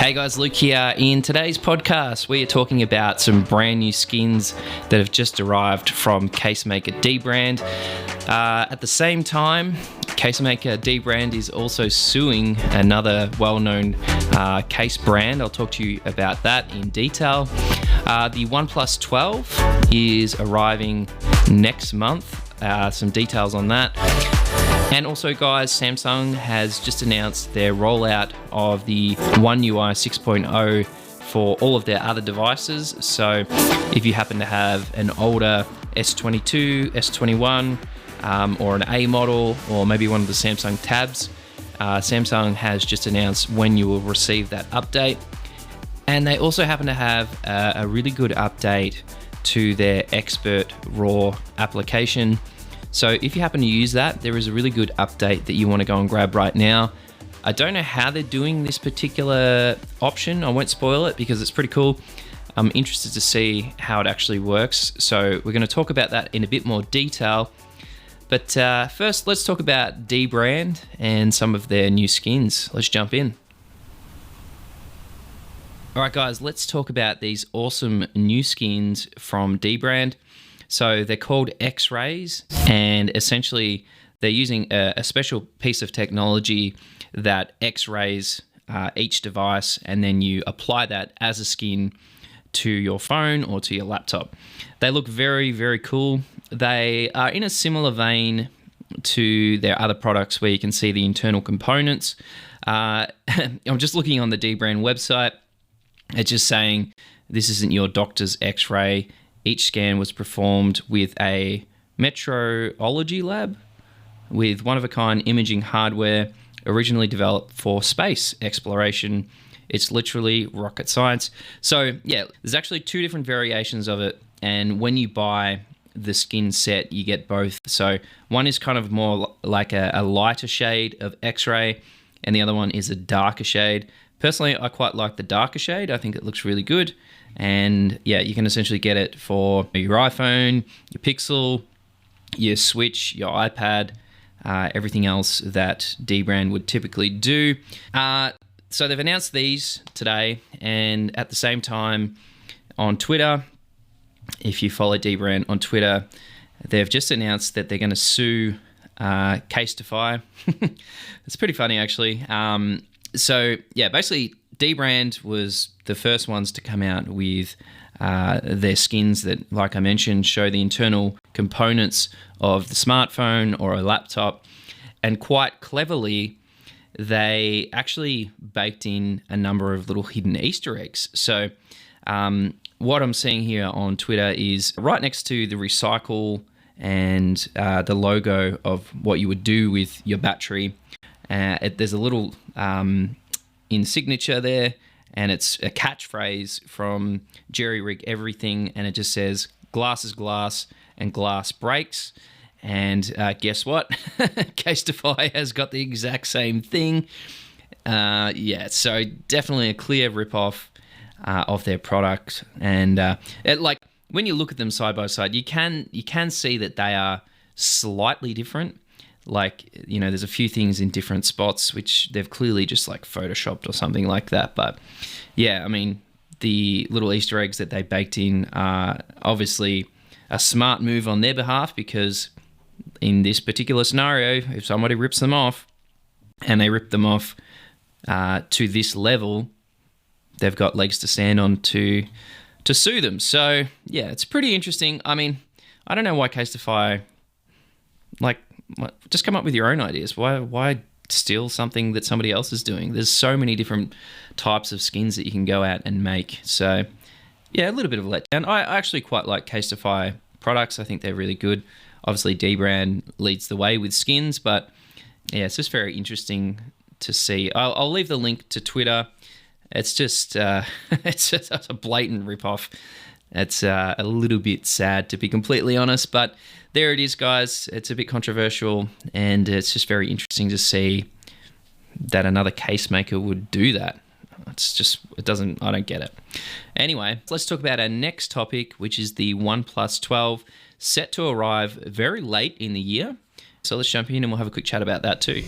Hey guys, Luke here. In today's podcast, we are talking about some brand new skins that have just arrived from casemaker dBrand. At the same time, casemaker dBrand is also suing another well-known case brand. I'll talk to you about that in detail. The OnePlus 12 is arriving next month. Some details on that. And also, guys, Samsung has just announced their rollout of the One UI 6.0 for all of their other devices. So if you happen to have an older S22, S21, or an A model, or maybe one of the Samsung tabs, Samsung has just announced when you will receive that update. And they also happen to have a really good update to their Expert RAW application. So if you happen to use that, there is a really good update that you want to go and grab right now. I don't know how they're doing this particular option. I won't spoil it because it's pretty cool. I'm interested to see how it actually works. So we're going to talk about that in a bit more detail. But first, let's talk about dBrand and some of their new skins. Let's jump in. All right, guys, let's talk about these awesome new skins from dBrand. So they're called XRays, and essentially they're using a special piece of technology that Xrays each device, and then you apply that as a skin to your phone or to your laptop. They look very, very cool. They are in a similar vein to their other products where you can see the internal components. I'm just looking on the dBrand website. It's just saying this isn't your doctor's X-ray. Each scan was performed with a metrology lab with one-of-a-kind imaging hardware originally developed for space exploration. It's literally rocket science. So yeah, there's actually two different variations of it, and when you buy the skin set, you get both. So one is kind of more like a lighter shade of X-ray, and the other one is a darker shade. Personally, I quite like the darker shade. I think it looks really good. And yeah, you can essentially get it for your iPhone, your Pixel, your Switch, your iPad, everything else that dBrand would typically do. So they've announced these today, and at the same time on Twitter, if you follow dBrand on Twitter, they've just announced that they're going to sue Casetify. It's pretty funny, actually. So yeah, basically dBrand was the first ones to come out with their skins that, like I mentioned, show the internal components of the smartphone or a laptop. And quite cleverly, they actually baked in a number of little hidden Easter eggs. So what I'm seeing here on Twitter is right next to the recycle and the logo of what you would do with your battery, there's a little in signature there, and it's a catchphrase from Jerry Rig Everything, and it just says glass is glass and glass breaks. And guess what? Casetify has got the exact same thing. Yeah, so definitely a clear ripoff of their product. And like when you look at them side by side, you can see that they are slightly different. Like, you know, there's a few things in different spots which they've clearly just like photoshopped or something like that. But yeah, I mean, the little Easter eggs that they baked in are obviously a smart move on their behalf, because in this particular scenario, if somebody rips them off, and they rip them off to this level, they've got legs to stand on to sue them. So yeah, it's pretty interesting. I mean, I don't know why Casetify, like, just come up with your own ideas. Why steal something that somebody else is doing? There's so many different types of skins that you can go out and make. So yeah, a little bit of a letdown. I actually quite like Casetify products. I think they're really good. Obviously dBrand leads the way with skins, but yeah, it's just very interesting to see. I'll leave the link to Twitter. It's just it's just a blatant ripoff. It's a little bit sad, to be completely honest, but there it is, guys. It's a bit controversial, and it's just very interesting to see that another case maker would do that. I don't get it. Anyway, let's talk about our next topic, which is the OnePlus 12, set to arrive very late in the year. So let's jump in and we'll have a quick chat about that too.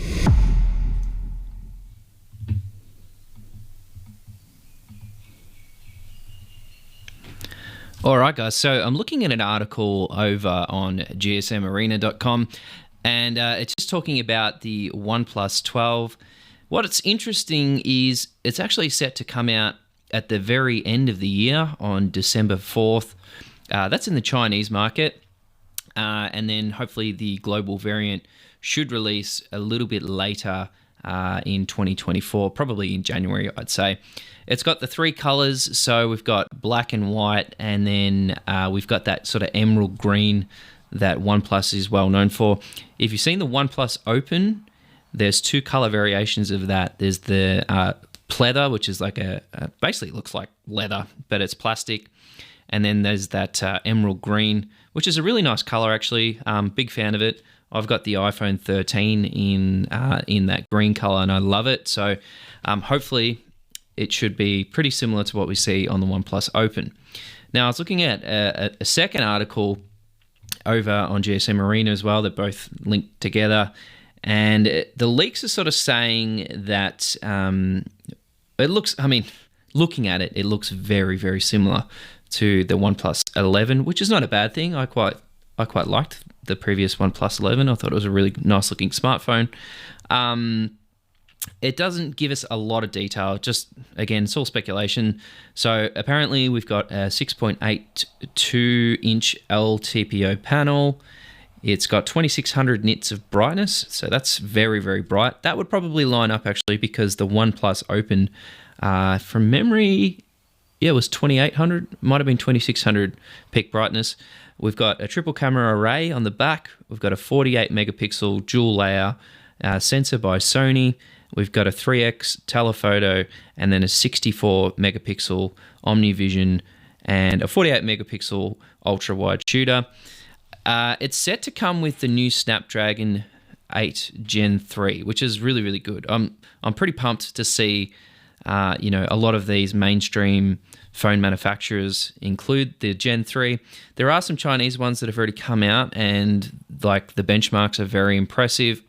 All right, guys. So I'm looking at an article over on gsmarena.com, and it's just talking about the OnePlus 12. What's interesting is it's actually set to come out at the very end of the year on December 4th. That's in the Chinese market. And then hopefully the global variant should release a little bit later in 2024, probably in January, I'd say. It's got the 3 colors, so we've got black and white, and then we've got that sort of emerald green that OnePlus is well known for. If you've seen the OnePlus Open, there's 2 color variations of that. There's the pleather, which is like basically looks like leather, but it's plastic. And then there's that emerald green, which is a really nice color, actually. Big fan of it. I've got the iPhone 13 in that green color, and I love it. So hopefully it should be pretty similar to what we see on the OnePlus Open. Now, I was looking at a second article over on GSM Arena as well. They're both linked together. And the leaks are sort of saying that it looks, looking at it, it looks very, very similar to the OnePlus 11, which is not a bad thing. I quite liked the previous OnePlus 11. I thought it was a really nice looking smartphone. It doesn't give us a lot of detail. Just, again, it's all speculation. So apparently we've got a 6.82-inch LTPO panel. It's got 2600 nits of brightness, so that's very, very bright. That would probably line up, actually, because the OnePlus Open, from memory, it was 2800, might have been 2600 peak brightness. We've got a triple camera array on the back. We've got a 48 megapixel dual layer sensor by Sony. We've got a 3x telephoto, and then a 64 megapixel OmniVision and a 48 megapixel ultra wide shooter. It's set to come with the new Snapdragon 8 Gen 3, which is really, really good. I'm pretty pumped to see a lot of these mainstream phone manufacturers include the Gen 3. There are some Chinese ones that have already come out, and like the benchmarks are very impressive.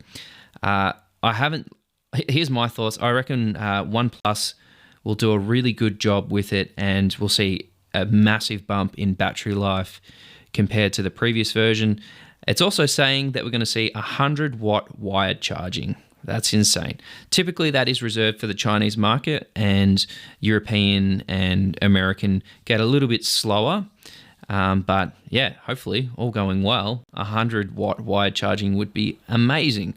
Here's my thoughts. I reckon OnePlus will do a really good job with it, and we'll see a massive bump in battery life compared to the previous version. It's also saying that we're going to see 100-watt wired charging. That's insane. Typically, that is reserved for the Chinese market, and European and American get a little bit slower. But yeah, hopefully, all going well, 100-watt wired charging would be amazing.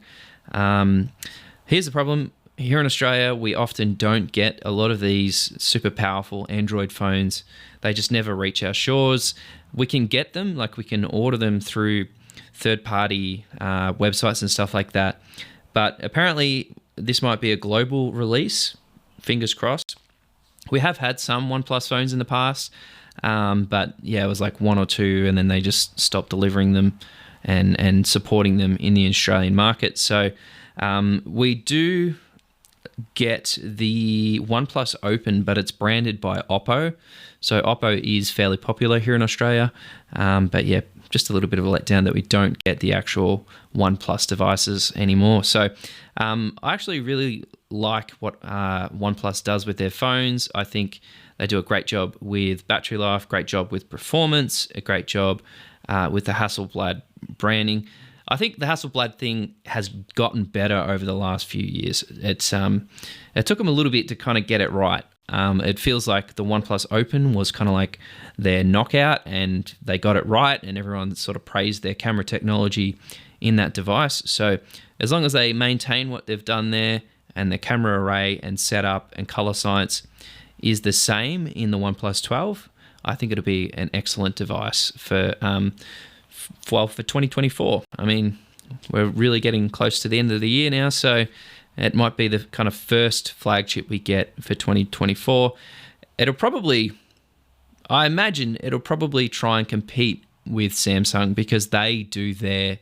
Here's the problem. Here in Australia, we often don't get a lot of these super powerful Android phones. They just never reach our shores. We can get them, like we can order them through third-party websites and stuff like that. But apparently, this might be a global release. Fingers crossed. We have had some OnePlus phones in the past, but yeah, it was like 1 or 2, and then they just stopped delivering them and supporting them in the Australian market. So we do get the OnePlus Open, but it's branded by Oppo. So Oppo is fairly popular here in Australia. But yeah, just a little bit of a letdown that we don't get the actual OnePlus devices anymore. So I actually really like what OnePlus does with their phones. I think they do a great job with battery life, great job with performance, a great job with the Hasselblad branding. I think the Hasselblad thing has gotten better over the last few years. It took them a little bit to kind of get it right. It feels like the OnePlus Open was kind of like their knockout, and they got it right, and everyone sort of praised their camera technology in that device. So as long as they maintain what they've done there, and the camera array and setup and color science is the same in the OnePlus 12, I think it'll be an excellent device for 2024. I mean, we're really getting close to the end of the year now, so it might be the kind of first flagship we get for 2024. I imagine it'll probably try and compete with Samsung, because they do their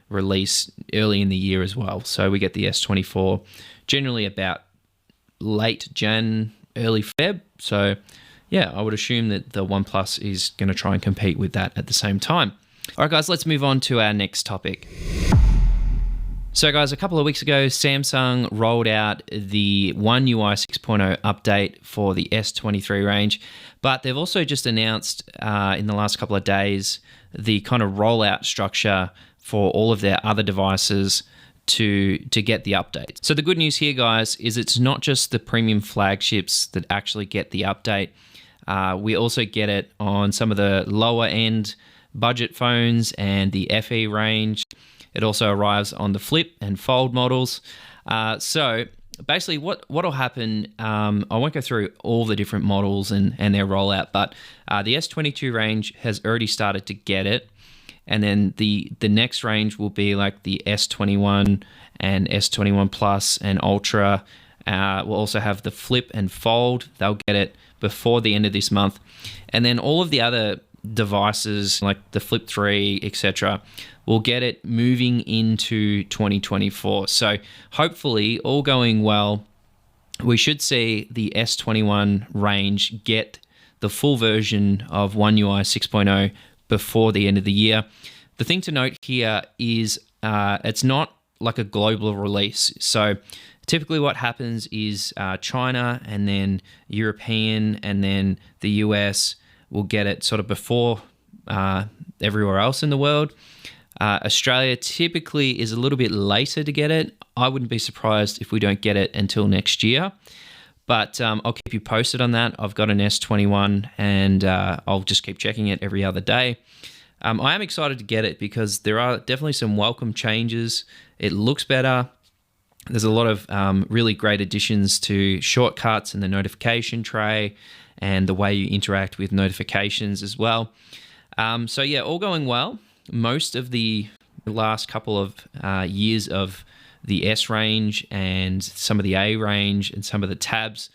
release early in the year as well. So we get the S24 generally about late Jan, early Feb. So yeah, I would assume that the OnePlus is going to try and compete with that at the same time. All right, guys, let's move on to our next topic. So guys, a couple of weeks ago, Samsung rolled out the One UI 6.0 update for the S23 range, but they've also just announced in the last couple of days the kind of rollout structure for all of their other devices to get the update. So the good news here, guys, is it's not just the premium flagships that actually get the update. We also get it on some of the lower end budget phones and the FE range. It also arrives on the flip and fold models. So basically what will happen, I won't go through all the different models and their rollout, but the S22 range has already started to get it. And then the next range will be like the S21 and S21 Plus and Ultra. We'll also have the flip and fold. They'll get it before the end of this month. And then all of the other devices like the Flip 3, etc., will get it moving into 2024. So hopefully, all going well, we should see the S21 range get the full version of One UI 6.0 before the end of the year. The thing to note here is it's not like a global release. So typically what happens is China and then European and then the US will get it sort of before everywhere else in the world. Australia typically is a little bit later to get it. I wouldn't be surprised if we don't get it until next year. But I'll keep you posted on that. I've got an S21 and I'll just keep checking it every other day. I am excited to get it because there are definitely some welcome changes. It looks better. There's a lot of really great additions to shortcuts and the notification tray and the way you interact with notifications as well. So yeah, all going well. Most of the last couple of years of the S range and some of the A range and some of the tabs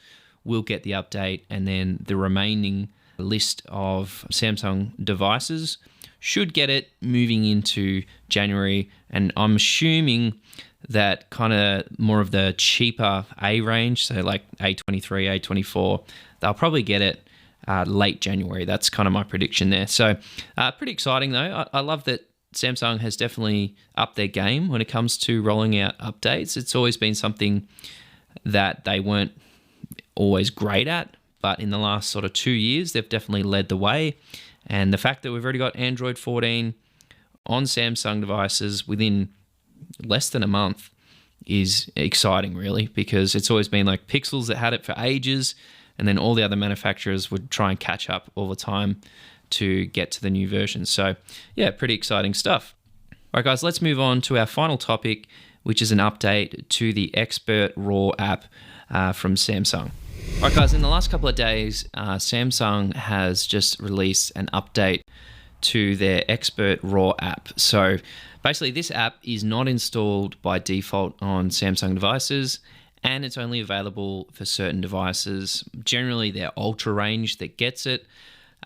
will get the update, and then the remaining list of Samsung devices should get it moving into January. And I'm assuming that kind of more of the cheaper A range, so like A23, A24, they'll probably get it late January. That's kind of my prediction there. So pretty exciting though. I love that Samsung has definitely upped their game when it comes to rolling out updates. It's always been something that they weren't always great at, but in the last sort of 2 years, they've definitely led the way. And the fact that we've already got Android 14 on Samsung devices within less than a month is exciting, really, because it's always been like Pixels that had it for ages, and then all the other manufacturers would try and catch up all the time to get to the new version. So yeah, pretty exciting stuff. All right, guys, let's move on to our final topic, which is an update to the Expert RAW app from Samsung. All right, guys, in the last couple of days, Samsung has just released an update to their Expert RAW app. So basically, this app is not installed by default on Samsung devices, and it's only available for certain devices, generally their Ultra range that gets it.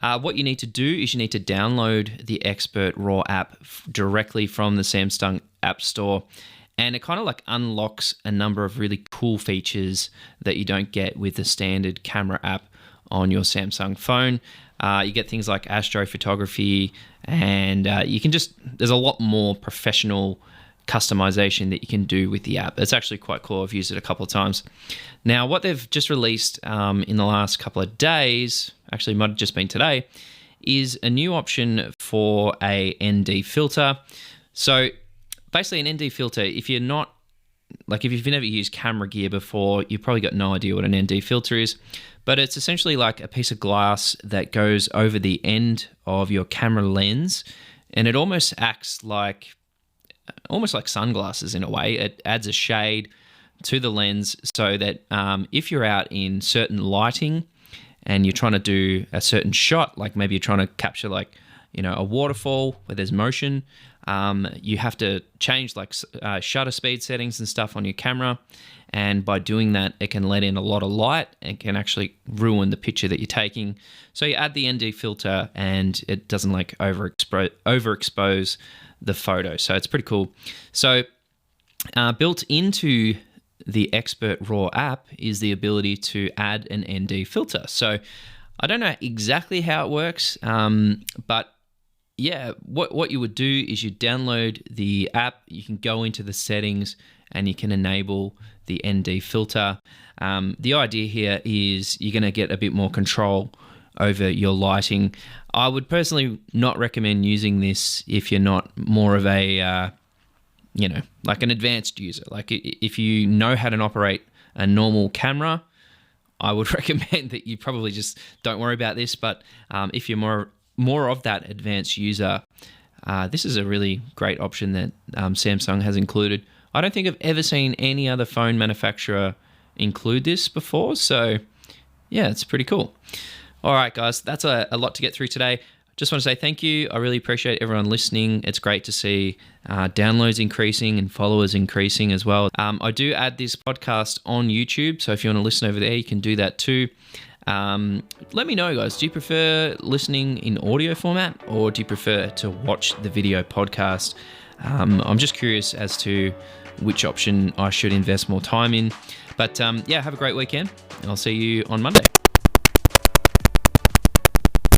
What you need to do is you need to download the Expert RAW app directly from the Samsung App Store, and it kind of like unlocks a number of really cool features that you don't get with the standard camera app on your Samsung phone. You get things like astrophotography, and there's a lot more professional customization that you can do with the app. It's actually quite cool. I've used it a couple of times. Now, what they've just released in the last couple of days, actually might have just been today, is a new option for a ND filter. So basically an ND filter, if you've never used camera gear before, you've probably got no idea what an ND filter is, but it's essentially like a piece of glass that goes over the end of your camera lens, and it almost acts like sunglasses in a way. It adds a shade to the lens so that if you're out in certain lighting and you're trying to do a certain shot, like maybe you're trying to capture a waterfall where there's motion, you have to change shutter speed settings and stuff on your camera. And by doing that, it can let in a lot of light and can actually ruin the picture that you're taking. So you add the ND filter and it doesn't overexpose the photo. So it's pretty cool. So built into the Expert RAW app is the ability to add an ND filter. So I don't know exactly how it works, but yeah, what you would do is you download the app, you can go into the settings and you can enable the ND filter. The idea here is you're going to get a bit more control over your lighting. I would personally not recommend using this if you're not more of a, like an advanced user. Like if you know how to operate a normal camera, I would recommend that you probably just don't worry about this. But if you're more of that advanced user, this is a really great option that Samsung has included. I don't think I've ever seen any other phone manufacturer include this before. So yeah, it's pretty cool. All right, guys, that's a lot to get through today. Just want to say thank you. I really appreciate everyone listening. It's great to see downloads increasing and followers increasing as well. I do add this podcast on YouTube, so if you want to listen over there, you can do that too. Let me know, guys. Do you prefer listening in audio format or do you prefer to watch the video podcast? I'm just curious as to which option I should invest more time in. But yeah, have a great weekend. I'll see you on Monday.